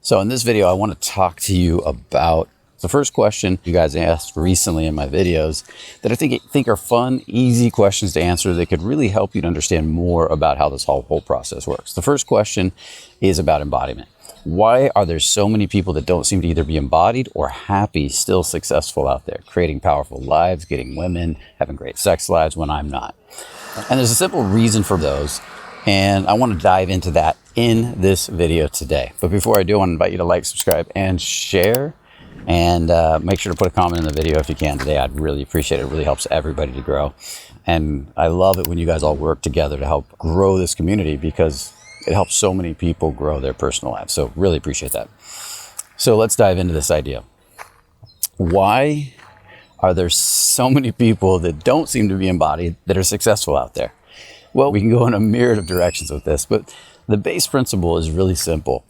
So in this video, I want to talk to you about the first question you guys asked recently in my videos that I think are fun, easy questions to answer that could really help you to understand more about how this whole process works. The first question is about embodiment. Why are there so many people that don't seem to either be embodied or happy, still successful out there, creating powerful lives, getting women, having great sex lives when I'm not? And there's a simple reason for those. And I want to dive into that in this video today. But before I do, I want to invite you to like, subscribe, and share. And make sure to put a comment in the video if you can today. I'd really appreciate it. It really helps everybody to grow. And I love it when you guys all work together to help grow this community because it helps so many people grow their personal lives. So really appreciate that. So let's dive into this idea. Why are there so many people that don't seem to be embodied that are successful out there? Well, we can go in a myriad of directions with this, but the base principle is really simple.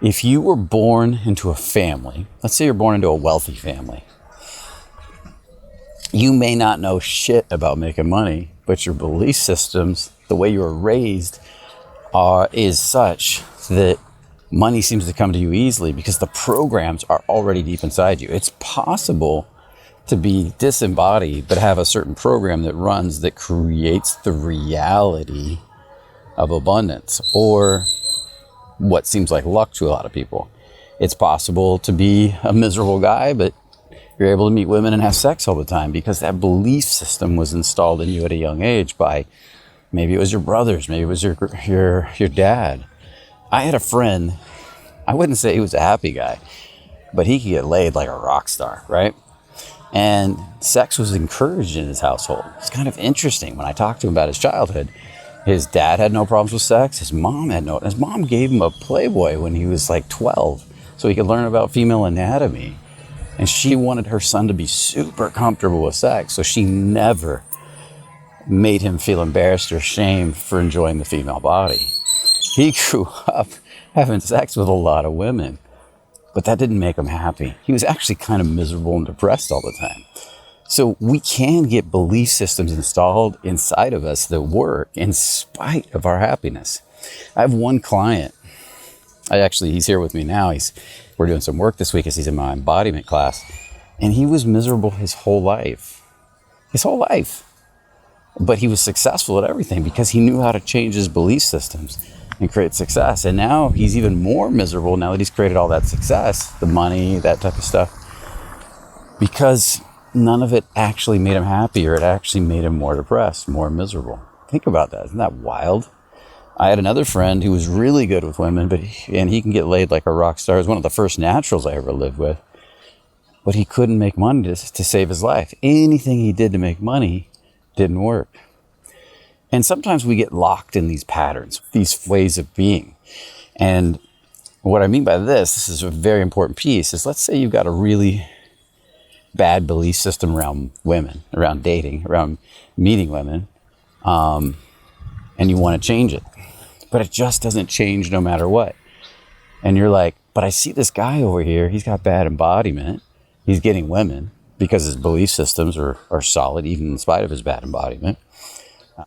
If you were born into a family, let's say you're born into a wealthy family, you may not know shit about making money, but your belief systems, the way you were raised, is such that money seems to come to you easily because the programs are already deep inside you. It's possible to be disembodied, but have a certain program that runs that creates the reality of abundance or what seems like luck to a lot of people. It's possible to be a miserable guy, but you're able to meet women and have sex all the time because that belief system was installed in you at a young age by maybe it was your brothers, maybe it was your dad. I had a friend, I wouldn't say he was a happy guy, but he could get laid like a rock star, right? And sex was encouraged in his household. It's kind of interesting. When I talked to him about his childhood, his dad had no problems with sex. His mom gave him a Playboy when he was like 12 so he could learn about female anatomy. And she wanted her son to be super comfortable with sex. So she never made him feel embarrassed or ashamed for enjoying the female body. He grew up having sex with a lot of women. But that didn't make him happy. He was actually kind of miserable and depressed all the time. So we can get belief systems installed inside of us that work in spite of our happiness. I have one client. He's here with me now. We're doing some work this week as he's in my embodiment class. And he was miserable his whole life. But he was successful at everything because he knew how to change his belief systems and create success. And now he's even more miserable now that he's created all that success, the money, that type of stuff, because none of it actually made him happy, or it actually made him more depressed, more miserable. Think about that. Isn't that wild? I had another friend who was really good with women, and he can get laid like a rock star. He was one of the first naturals I ever lived with, but he couldn't make money to save his life. Anything he did to make money didn't work. And sometimes we get locked in these patterns, these ways of being. And what I mean by this is a very important piece, is let's say you've got a really bad belief system around women, around dating, around meeting women, and you want to change it. But it just doesn't change no matter what. And you're like, but I see this guy over here, he's got bad embodiment, he's getting women because his belief systems are solid, even in spite of his bad embodiment.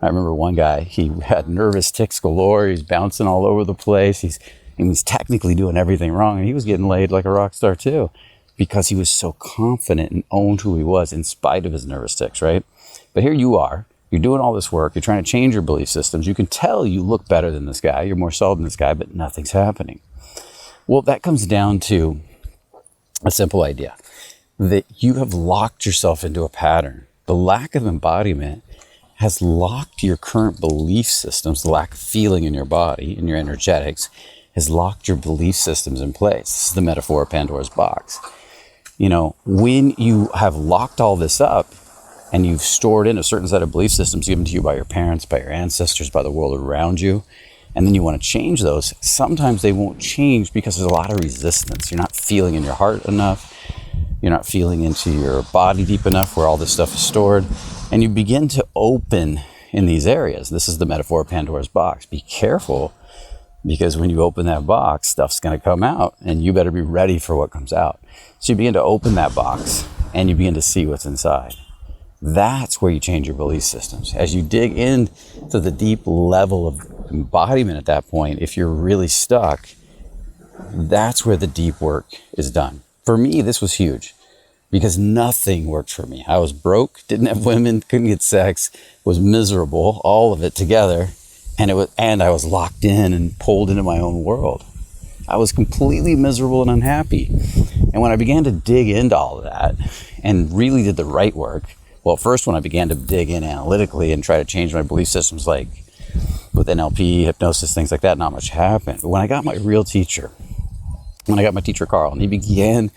I remember one guy, he had nervous tics galore. He's bouncing all over the place. He's technically doing everything wrong. And he was getting laid like a rock star too, because he was so confident and owned who he was in spite of his nervous tics, right? But here you are, you're doing all this work. You're trying to change your belief systems. You can tell you look better than this guy. You're more solid than this guy, but nothing's happening. Well, that comes down to a simple idea that you have locked yourself into a pattern. The lack of embodiment has locked your current belief systems, the lack of feeling in your body, in your energetics, has locked your belief systems in place. This is the metaphor of Pandora's box. You know, when you have locked all this up and you've stored in a certain set of belief systems given to you by your parents, by your ancestors, by the world around you, and then you want to change those, sometimes they won't change because there's a lot of resistance. You're not feeling in your heart enough. You're not feeling into your body deep enough where all this stuff is stored. And you begin to open in these areas. This is the metaphor of Pandora's box. Be careful, because when you open that box, stuff's going to come out, and you better be ready for what comes out. So you begin to open that box, and you begin to see what's inside. That's where you change your belief systems. As you dig into the deep level of embodiment at that point, if you're really stuck, That's where the deep work is done. For me, this was huge because nothing worked for me. I was broke, didn't have women, couldn't get sex, was miserable, all of it together. And I was locked in and pulled into my own world. I was completely miserable and unhappy. And when I began to dig into all of that and really did the right work, well, first when I began to dig in analytically and try to change my belief systems, like with NLP, hypnosis, things like that, not much happened. But when I got my real teacher, when I got my teacher Carl, and he began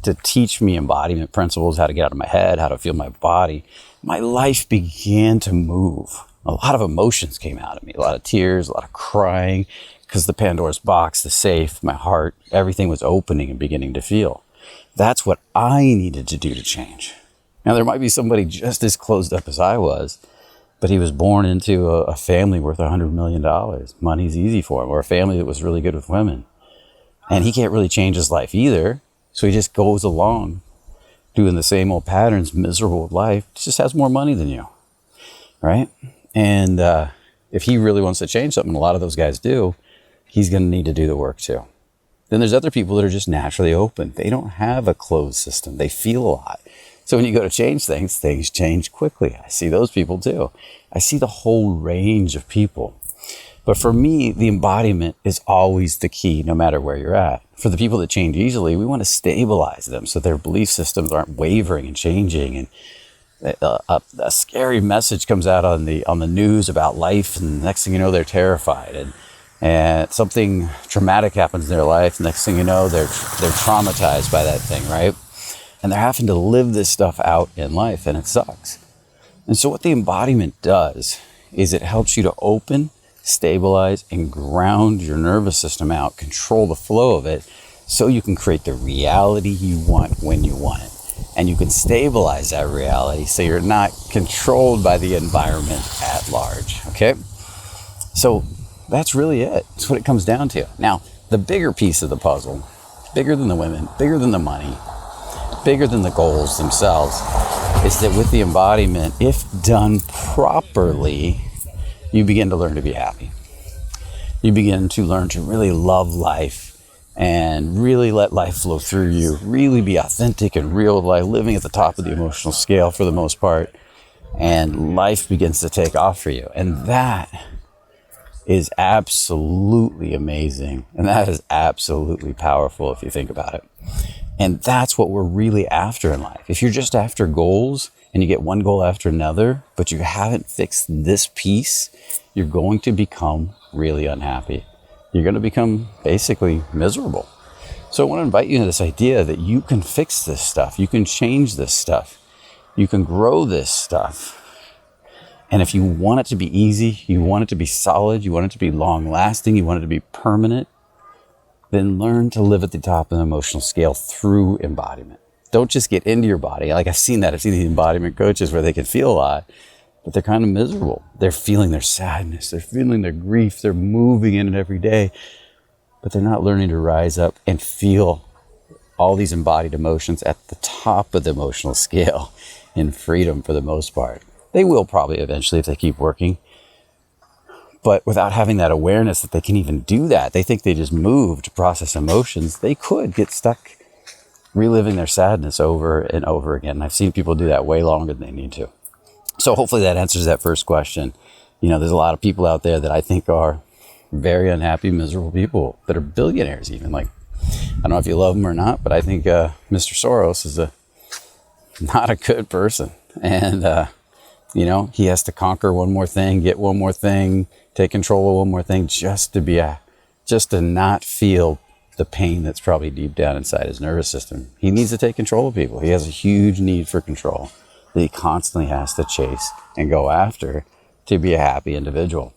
to teach me embodiment principles, how to get out of my head, how to feel my body, my life began to move. A lot of emotions came out of me, a lot of tears, a lot of crying, because the Pandora's box, the safe, my heart, everything was opening and beginning to feel. That's what I needed to do to change. Now, there might be somebody just as closed up as I was, but he was born into a family worth $100 million. Money's easy for him, or a family that was really good with women. And he can't really change his life either. So he just goes along doing the same old patterns, miserable with life, just has more money than you, right? And if he really wants to change something, a lot of those guys do, he's going to need to do the work too. Then there's other people that are just naturally open. They don't have a closed system. They feel a lot. So when you go to change things, things change quickly. I see those people too. I see the whole range of people. But for me, the embodiment is always the key, no matter where you're at. For the people that change easily, we want to stabilize them so their belief systems aren't wavering and changing. And a scary message comes out on the news about life, and the next thing you know, they're terrified. And something traumatic happens in their life. Next thing you know, they're traumatized by that thing, right? And they're having to live this stuff out in life, and it sucks. And so what the embodiment does is it helps you to open, stabilize, and ground your nervous system out, control the flow of it, so you can create the reality you want when you want it. And you can stabilize that reality so you're not controlled by the environment at large, okay? So that's really it. That's what it comes down to. Now, the bigger piece of the puzzle, bigger than the women, bigger than the money, bigger than the goals themselves, is that with the embodiment, if done properly, you begin to learn to be happy. You begin to learn to really love life and really let life flow through you, really be authentic and real with life, living at the top of the emotional scale for the most part, and life begins to take off for you. And that is absolutely amazing, and that is absolutely powerful if you think about it. And that's what we're really after in life. If you're just after goals and you get one goal after another, but you haven't fixed this piece, you're going to become really unhappy. You're going to become basically miserable. So I want to invite you into this idea that you can fix this stuff. You can change this stuff. You can grow this stuff. And if you want it to be easy, you want it to be solid, you want it to be long lasting, you want it to be permanent, then learn to live at the top of the emotional scale through embodiment. Don't just get into your body. Like I've seen that. I've seen these embodiment coaches where they can feel a lot, but they're kind of miserable. They're feeling their sadness. They're feeling their grief. They're moving in it every day, but they're not learning to rise up and feel all these embodied emotions at the top of the emotional scale in freedom for the most part. They will probably eventually if they keep working. But without having that awareness that they can even do that, they think they just move to process emotions. They could get stuck reliving their sadness over and over again. I've seen people do that way longer than they need to. So hopefully that answers that first question. You know, there's a lot of people out there that I think are very unhappy, miserable people that are billionaires even. Like, I don't know if you love them or not, but I think Mr. Soros is not a good person. And, you know, he has to conquer one more thing, get one more thing, take control of one more thing just to not feel the pain that's probably deep down inside his nervous system. He needs to take control of people. He has a huge need for control that he constantly has to chase and go after to be a happy individual.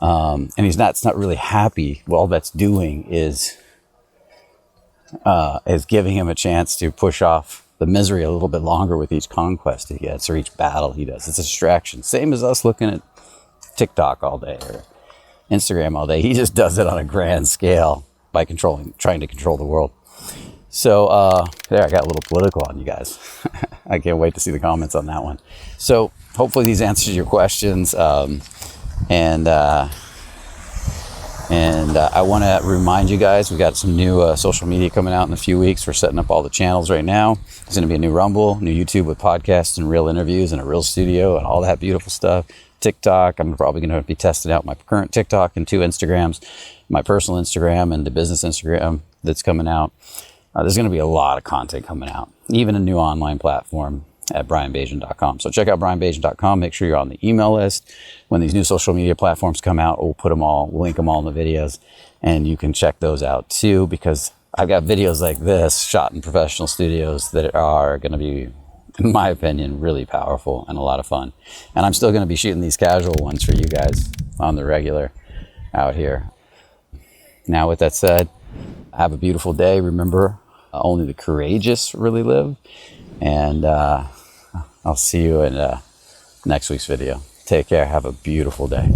And it's not really happy. Well, all that's doing is giving him a chance to push off the misery a little bit longer with each conquest he gets or each battle he does. It's a distraction. Same as us looking at TikTok all day or Instagram all day. He just does it on a grand scale by trying to control the world. So there, I got a little political on you guys. I can't wait to see the comments on that one. So hopefully these answers your questions. And And I want to remind you guys, we got some new social media coming out in a few weeks. We're setting up all the channels right now. There's going to be a new Rumble, new YouTube with podcasts and real interviews and a real studio and all that beautiful stuff. TikTok, I'm probably going to be testing out my current TikTok and 2 Instagrams, my personal Instagram and the business Instagram that's coming out. There's going to be a lot of content coming out, even a new online platform at brianbajan.com. So check out brianbajan.com. Make sure you're on the email list. When these new social media platforms come out, we'll link them all in the videos, and you can check those out too, because I've got videos like this shot in professional studios that are going to be, in my opinion, really powerful and a lot of fun. And I'm still going to be shooting these casual ones for you guys on the regular out here. Now, with that said, have a beautiful day. Remember, only the courageous really live. And I'll see you in next week's video. Take care. Have a beautiful day.